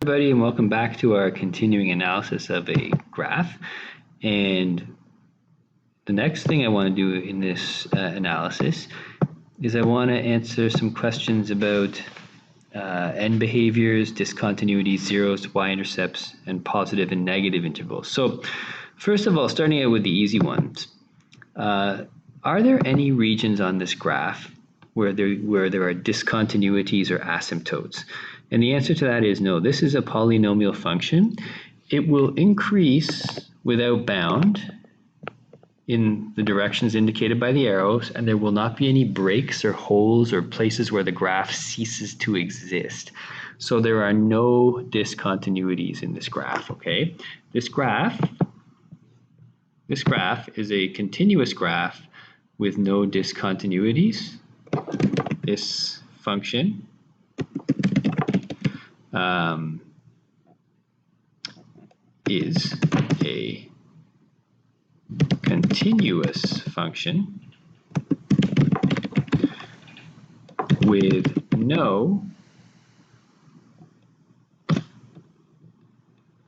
everybody, and welcome back to our continuing analysis of a graph. And the next thing I want to do in this analysis is I want to answer some questions about end behaviors, discontinuities, zeros, y-intercepts, and positive and negative intervals. So first of all, starting out with the easy ones, are there any regions on this graph where there are discontinuities or asymptotes? And the answer to that is no. This is a polynomial function. It will increase without bound in the directions indicated by the arrows, and there will not be any breaks or holes or places where the graph ceases to exist. So there are no discontinuities in this graph, okay? This graph is a continuous graph with no discontinuities. This function is a continuous function with no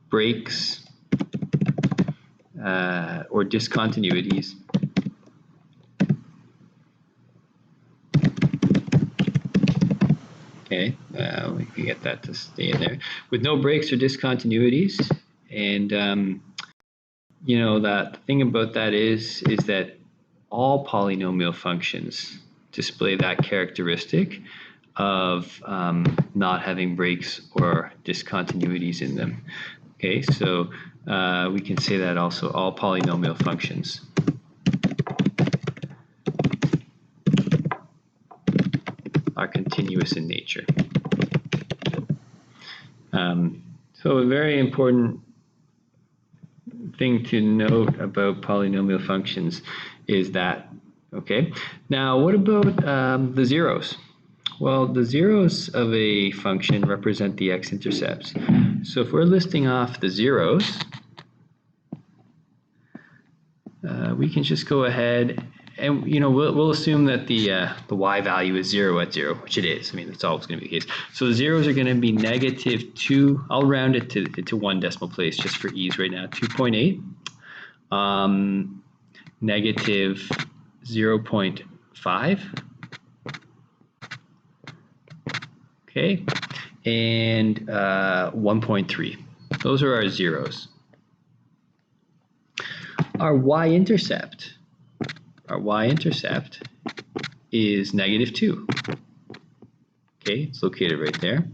breaks or discontinuities Okay, we can get that to stay in there. With no breaks or discontinuities, and you know, that thing about that is that all polynomial functions display that characteristic of not having breaks or discontinuities in them. Okay, so we can say that also all polynomial functions are continuous in nature. So a very important thing to note about polynomial functions is that, okay? Now, what about the zeros? Well, the zeros of a function represent the x-intercepts. So if we're listing off the zeros, we can just go ahead and, you know, we'll assume that the y value is 0 at 0, which it is. I mean, that's always going to be the case. So the zeros are going to be -2. I'll round it to one decimal place just for ease right now. 2.8, -0.5, okay, and 1.3. Those are our zeros. Our y-intercept is -2. Okay, it's located right there.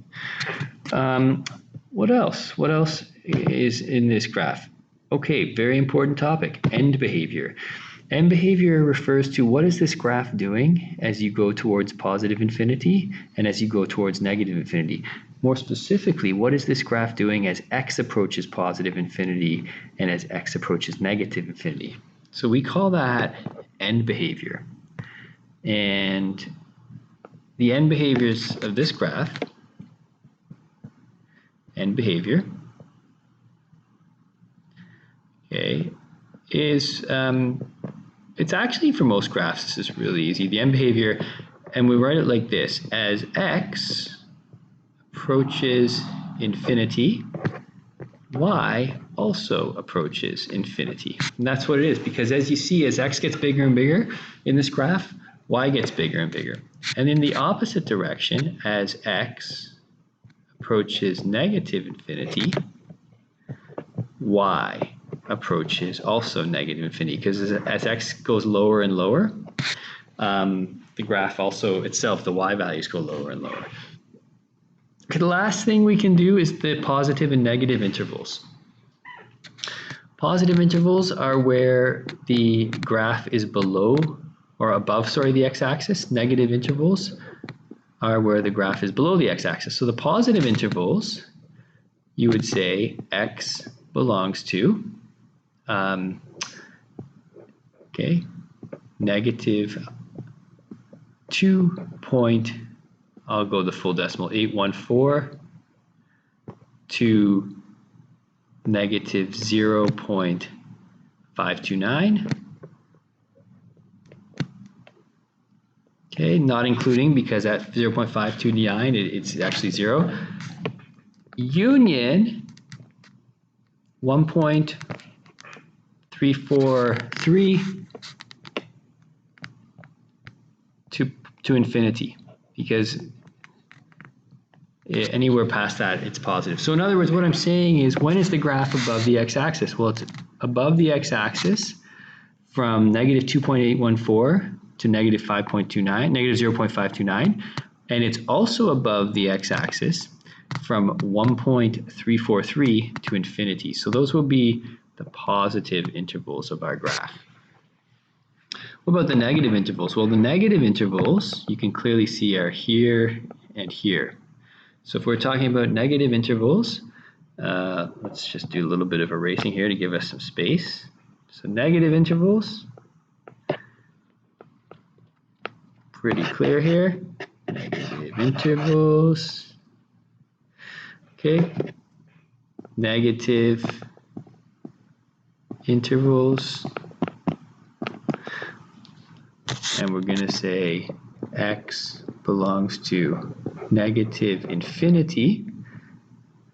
What else? What else is in this graph? Okay, very important topic, end behavior. End behavior refers to what is this graph doing as you go towards positive infinity and as you go towards negative infinity. More specifically, what is this graph doing as x approaches positive infinity and as x approaches negative infinity? So we call that end behavior. And the end behaviors of this graph, end behavior, okay, is it's actually, for most graphs, this is really easy. The end behavior, and we write it like this: as x approaches infinity, y also approaches infinity. And that's what it is, because as you see, as x gets bigger and bigger in this graph, y gets bigger and bigger. And in the opposite direction, as x approaches negative infinity, y approaches also negative infinity, because as x goes lower and lower, the graph also itself, the y values go lower and lower. Okay, the last thing we can do is the positive and negative intervals. Positive intervals are where the graph is below or above, the x-axis. Negative intervals are where the graph is below the x-axis. So the positive intervals, you would say x belongs to -2. I'll go the full decimal, 814 to -0.529. Okay, not including, because at 0.529 it's actually 0. union 1.343 to infinity, because anywhere past that, it's positive. So in other words, what I'm saying is, when is the graph above the x-axis? Well, it's above the x-axis from negative 2.814 to negative 5.29, negative 0.529, and it's also above the x-axis from 1.343 to infinity. So those will be the positive intervals of our graph. What about the negative intervals? Well, the negative intervals, you can clearly see, are here and here. So if we're talking about negative intervals, let's just do a little bit of erasing here to give us some space. So negative intervals, pretty clear here. Negative intervals. Okay. Negative intervals. And we're going to say x belongs to negative infinity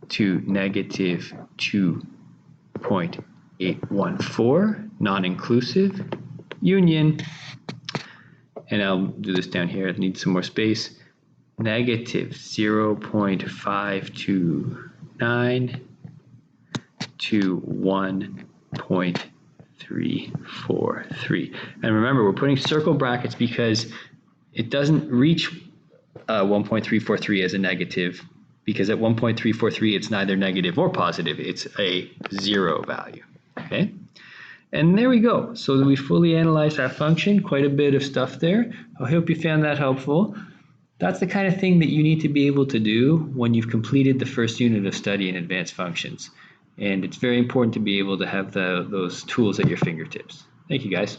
to negative 2.814, non-inclusive, union, and I'll do this down here, I need some more space, negative 0.529 to 1.343. And remember, we're putting circle brackets because it doesn't reach 1.343 as a negative, because at 1.343 it's neither negative or positive, it's a zero value. Okay, and there we go. So we fully analyzed our function, quite a bit of stuff there. I hope you found that helpful. That's the kind of thing that you need to be able to do when you've completed the first unit of study in advanced functions. And it's very important to be able to have those tools at your fingertips. Thank you, guys.